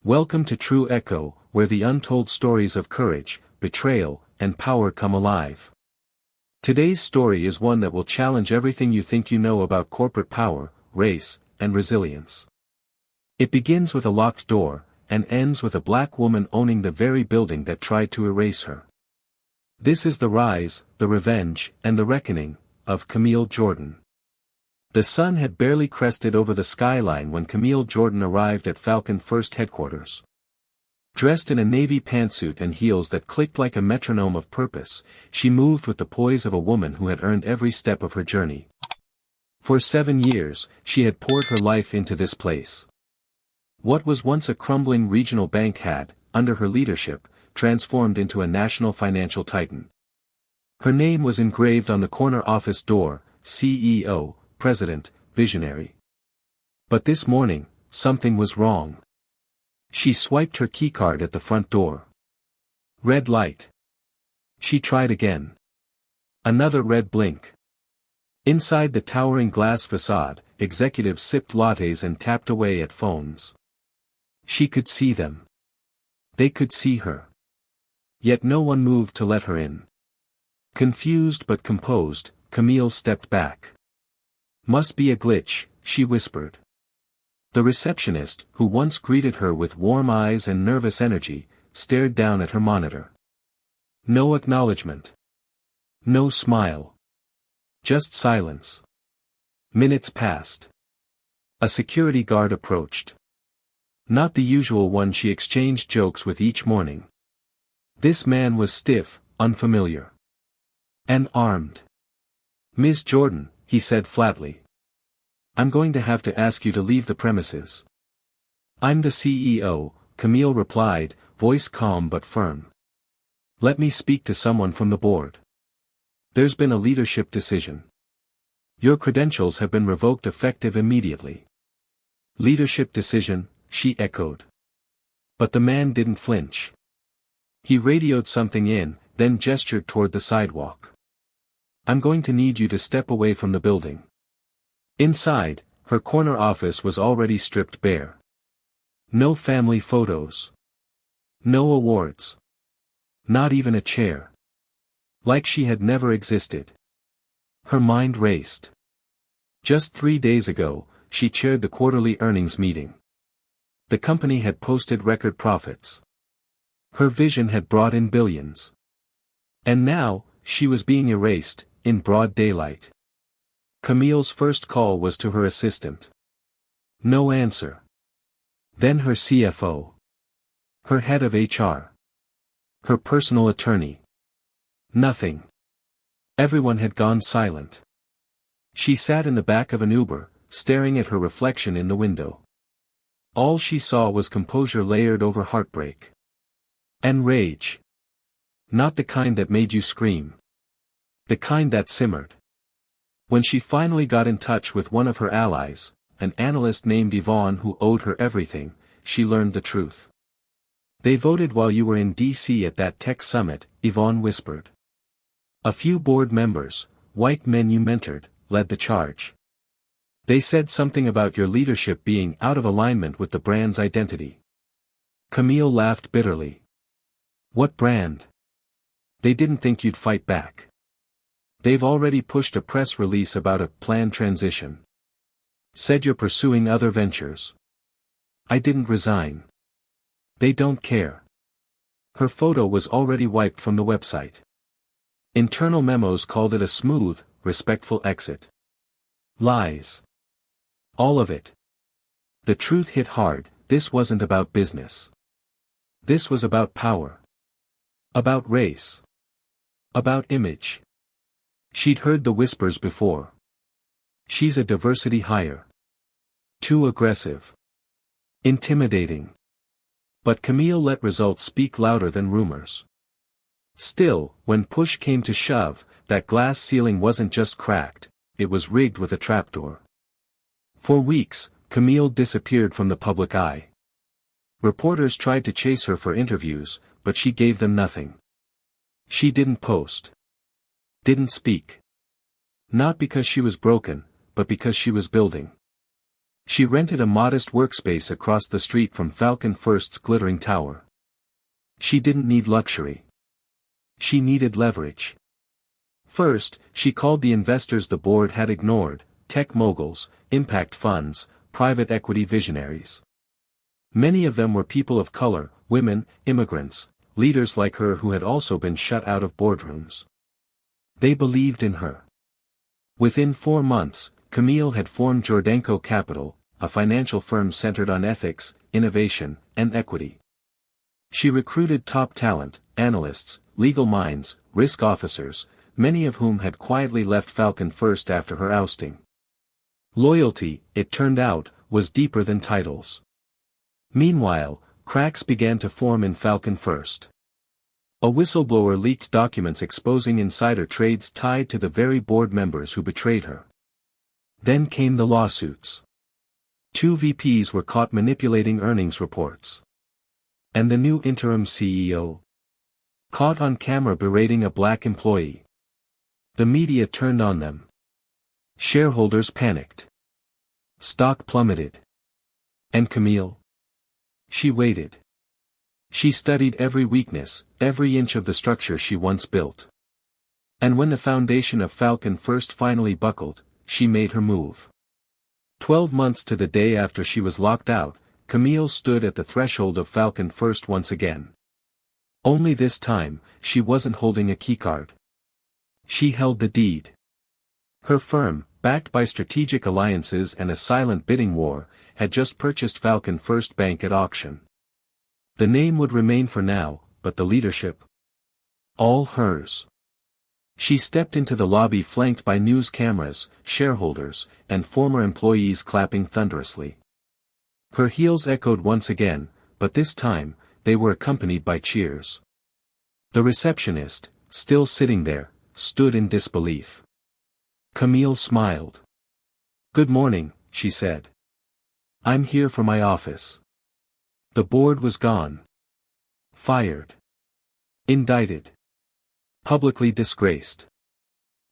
Welcome to True Echo, where the untold stories of courage, betrayal, and power come alive. Today's story is one that will challenge everything you think you know about corporate power, race, and resilience. It begins with a locked door, and ends with a black woman owning the very building that tried to erase her. This is the rise, the revenge, and the reckoning, of Camille Jordan. The sun had barely crested over the skyline when Camille Jordan arrived at Falcon First headquarters. Dressed in a navy pantsuit and heels that clicked like a metronome of purpose, she moved with the poise of a woman who had earned every step of her journey. For 7 years, she had poured her life into this place. What was once a crumbling regional bank had, under her leadership, transformed into a national financial titan. Her name was engraved on the corner office door, CEO, President, Visionary. But this morning, something was wrong. She swiped her keycard at the front door. Red light. She tried again. Another red blink. Inside the towering glass facade, executives sipped lattes and tapped away at phones. She could see them. They could see her. Yet no one moved to let her in. Confused but composed, Camille stepped back. "Must be a glitch," she whispered. The receptionist, who once greeted her with warm eyes and nervous energy, stared down at her monitor. No acknowledgement. No smile. Just silence. Minutes passed. A security guard approached. Not the usual one she exchanged jokes with each morning. This man was stiff, unfamiliar. And armed. "Ms. Jordan," he said flatly. "I'm going to have to ask you to leave the premises." "I'm the CEO," Camille replied, voice calm but firm. "Let me speak to someone from the board. There's been a leadership decision. Your credentials have been revoked effective immediately." "Leadership decision," she echoed. But the man didn't flinch. He radioed something in, then gestured toward the sidewalk. "I'm going to need you to step away from the building." Inside, her corner office was already stripped bare. No family photos. No awards. Not even a chair. Like she had never existed. Her mind raced. Just 3 days ago, she chaired the quarterly earnings meeting. The company had posted record profits. Her vision had brought in billions. And now, she was being erased, in broad daylight. Camille's first call was to her assistant. No answer. Then her CFO. Her head of HR. Her personal attorney. Nothing. Everyone had gone silent. She sat in the back of an Uber, staring at her reflection in the window. All she saw was composure layered over heartbreak. And rage. Not the kind that made you scream. The kind that simmered. When she finally got in touch with one of her allies, an analyst named Yvonne who owed her everything, she learned the truth. "They voted while you were in D.C. at that tech summit," Yvonne whispered. "A few board members, white men you mentored, led the charge. They said something about your leadership being out of alignment with the brand's identity." Camille laughed bitterly. "What brand? They didn't think you'd fight back. They've already pushed a press release about a planned transition. Said you're pursuing other ventures. I didn't resign. They don't care." Her photo was already wiped from the website. Internal memos called it a smooth, respectful exit. Lies. All of it. The truth hit hard. This wasn't about business. This was about power. About race. About image. She'd heard the whispers before. She's a diversity hire. Too aggressive. Intimidating. But Camille let results speak louder than rumors. Still, when push came to shove, that glass ceiling wasn't just cracked, it was rigged with a trapdoor. For weeks, Camille disappeared from the public eye. Reporters tried to chase her for interviews, but she gave them nothing. She didn't post. Didn't speak. Not because she was broken, but because she was building. She rented a modest workspace across the street from Falcon First's glittering tower. She didn't need luxury. She needed leverage. First, she called the investors the board had ignored: tech moguls, impact funds, private equity visionaries. Many of them were people of color, women, immigrants, leaders like her who had also been shut out of boardrooms. They believed in her. Within 4 months, Camille had formed Jordanko Capital, a financial firm centered on ethics, innovation, and equity. She recruited top talent, analysts, legal minds, risk officers, many of whom had quietly left Falcon First after her ousting. Loyalty, it turned out, was deeper than titles. Meanwhile, cracks began to form in Falcon First. A whistleblower leaked documents exposing insider trades tied to the very board members who betrayed her. Then came the lawsuits. 2 VPs were caught manipulating earnings reports. And the new interim CEO. Caught on camera berating a black employee. The media turned on them. Shareholders panicked. Stock plummeted. And Camille? She waited. She studied every weakness, every inch of the structure she once built. And when the foundation of Falcon First finally buckled, she made her move. 12 months to the day after she was locked out, Camille stood at the threshold of Falcon First once again. Only this time, she wasn't holding a keycard. She held the deed. Her firm, backed by strategic alliances and a silent bidding war, had just purchased Falcon First Bank at auction. The name would remain for now, but the leadership? All hers. She stepped into the lobby flanked by news cameras, shareholders, and former employees clapping thunderously. Her heels echoed once again, but this time, they were accompanied by cheers. The receptionist, still sitting there, stood in disbelief. Camille smiled. "Good morning," she said. "I'm here for my office." The board was gone. Fired. Indicted. Publicly disgraced.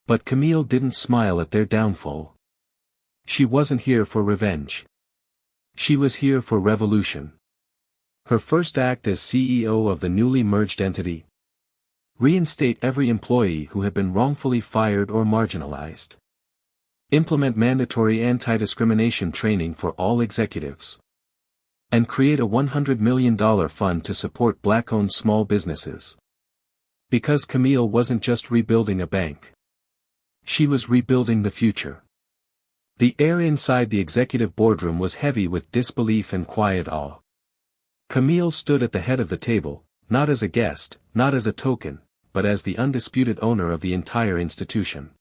But Camille didn't smile at their downfall. She wasn't here for revenge. She was here for revolution. Her first act as CEO of the newly merged entity: reinstate every employee who had been wrongfully fired or marginalized. Implement mandatory anti-discrimination training for all executives. And create a $100 million fund to support black-owned small businesses. Because Camille wasn't just rebuilding a bank. She was rebuilding the future. The air inside the executive boardroom was heavy with disbelief and quiet awe. Camille stood at the head of the table, not as a guest, not as a token, but as the undisputed owner of the entire institution.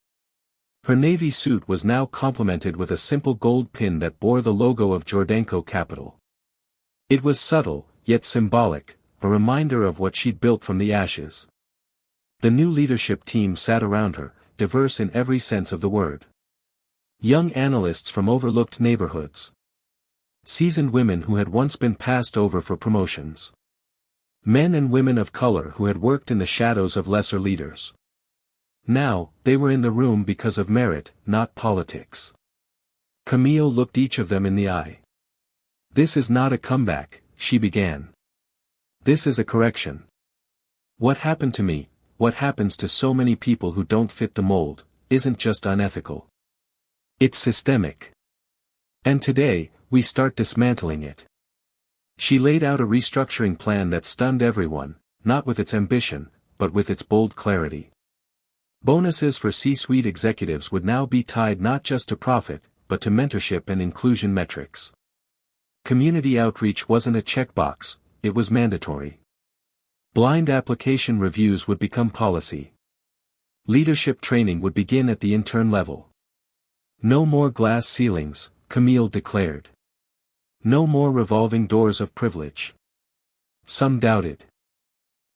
Her navy suit was now complemented with a simple gold pin that bore the logo of Jordanko Capital. It was subtle, yet symbolic, a reminder of what she'd built from the ashes. The new leadership team sat around her, diverse in every sense of the word. Young analysts from overlooked neighborhoods. Seasoned women who had once been passed over for promotions. Men and women of color who had worked in the shadows of lesser leaders. Now, they were in the room because of merit, not politics. Camille looked each of them in the eye. "This is not a comeback," she began. "This is a correction. What happened to me, what happens to so many people who don't fit the mold, isn't just unethical. It's systemic. And today, we start dismantling it." She laid out a restructuring plan that stunned everyone, not with its ambition, but with its bold clarity. Bonuses for C-suite executives would now be tied not just to profit, but to mentorship and inclusion metrics. Community outreach wasn't a checkbox, it was mandatory. Blind application reviews would become policy. Leadership training would begin at the intern level. No more glass ceilings, Camille declared. No more revolving doors of privilege. Some doubted.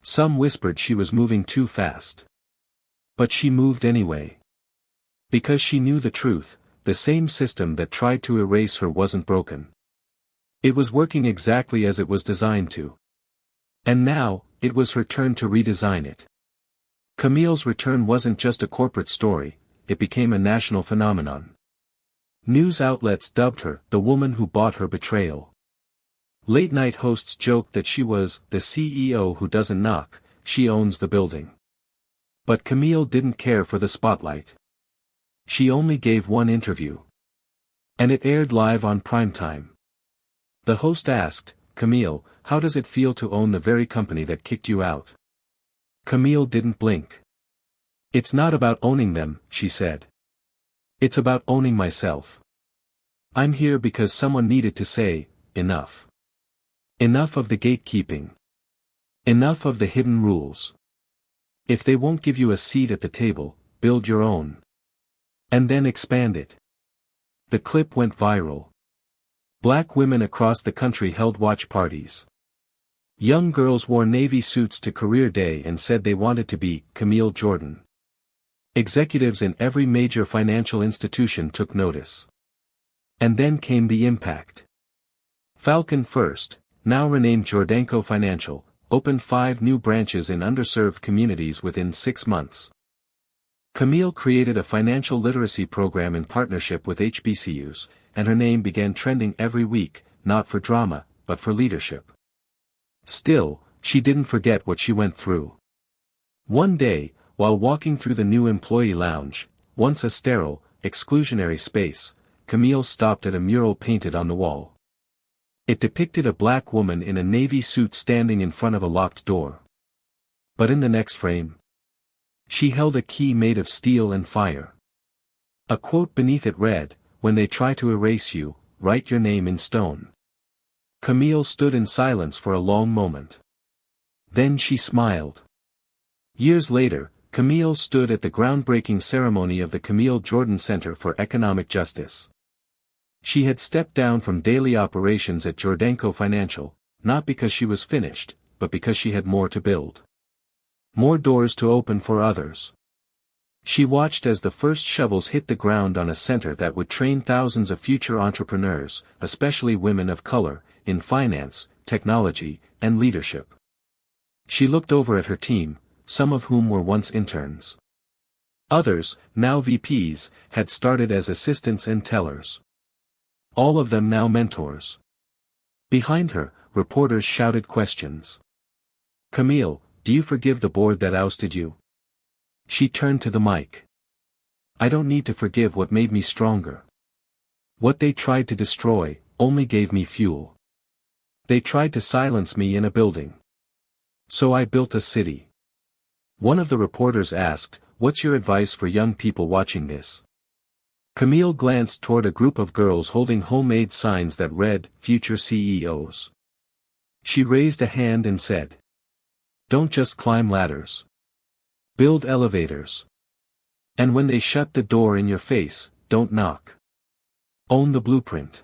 Some whispered she was moving too fast. But she moved anyway. Because she knew the truth, the same system that tried to erase her wasn't broken. It was working exactly as it was designed to. And now, it was her turn to redesign it. Camille's return wasn't just a corporate story, it became a national phenomenon. News outlets dubbed her the woman who bought her betrayal. Late-night hosts joked that she was the CEO who doesn't knock, she owns the building. But Camille didn't care for the spotlight. She only gave one interview. And it aired live on primetime. The host asked, "Camille, how does it feel to own the very company that kicked you out?" Camille didn't blink. "It's not about owning them," she said. "It's about owning myself. I'm here because someone needed to say, enough. Enough of the gatekeeping. Enough of the hidden rules. If they won't give you a seat at the table, build your own. And then expand it." The clip went viral. Black women across the country held watch parties. Young girls wore navy suits to career day and said they wanted to be Camille Jordan. Executives in every major financial institution took notice. And then came the impact. Falcon First, now renamed Jordanco Financial, opened 5 new branches in underserved communities within 6 months. Camille created a financial literacy program in partnership with HBCUs, and her name began trending every week, not for drama, but for leadership. Still, she didn't forget what she went through. One day, while walking through the new employee lounge, once a sterile, exclusionary space, Camille stopped at a mural painted on the wall. It depicted a black woman in a navy suit standing in front of a locked door. But in the next frame, she held a key made of steel and fire. A quote beneath it read, "When they try to erase you, write your name in stone." Camille stood in silence for a long moment. Then she smiled. Years later, Camille stood at the groundbreaking ceremony of the Camille Jordan Center for Economic Justice. She had stepped down from daily operations at Jordanco Financial, not because she was finished, but because she had more to build. More doors to open for others. She watched as the first shovels hit the ground on a center that would train thousands of future entrepreneurs, especially women of color, in finance, technology, and leadership. She looked over at her team, some of whom were once interns. Others, now VPs, had started as assistants and tellers. All of them now mentors. Behind her, reporters shouted questions. "Camille, do you forgive the board that ousted you?" She turned to the mic. "I don't need to forgive what made me stronger. What they tried to destroy, only gave me fuel. They tried to silence me in a building. So I built a city." One of the reporters asked, "What's your advice for young people watching this?" Camille glanced toward a group of girls holding homemade signs that read, "Future CEOs." She raised a hand and said, "Don't just climb ladders. Build elevators. And when they shut the door in your face, don't knock. Own the blueprint."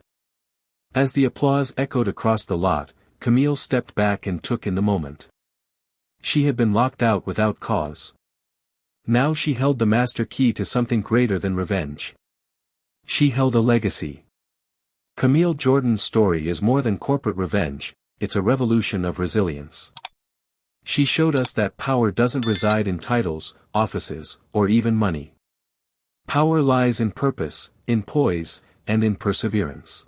As the applause echoed across the lot, Camille stepped back and took in the moment. She had been locked out without cause. Now she held the master key to something greater than revenge. She held a legacy. Camille Jordan's story is more than corporate revenge, it's a revolution of resilience. She showed us that power doesn't reside in titles, offices, or even money. Power lies in purpose, in poise, and in perseverance.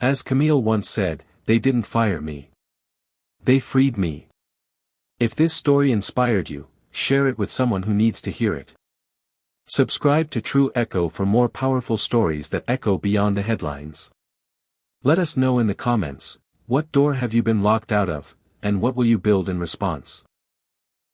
As Camille once said, "They didn't fire me. They freed me." If this story inspired you, share it with someone who needs to hear it. Subscribe to True Echo for more powerful stories that echo beyond the headlines. Let us know in the comments, what door have you been locked out of, and what will you build in response?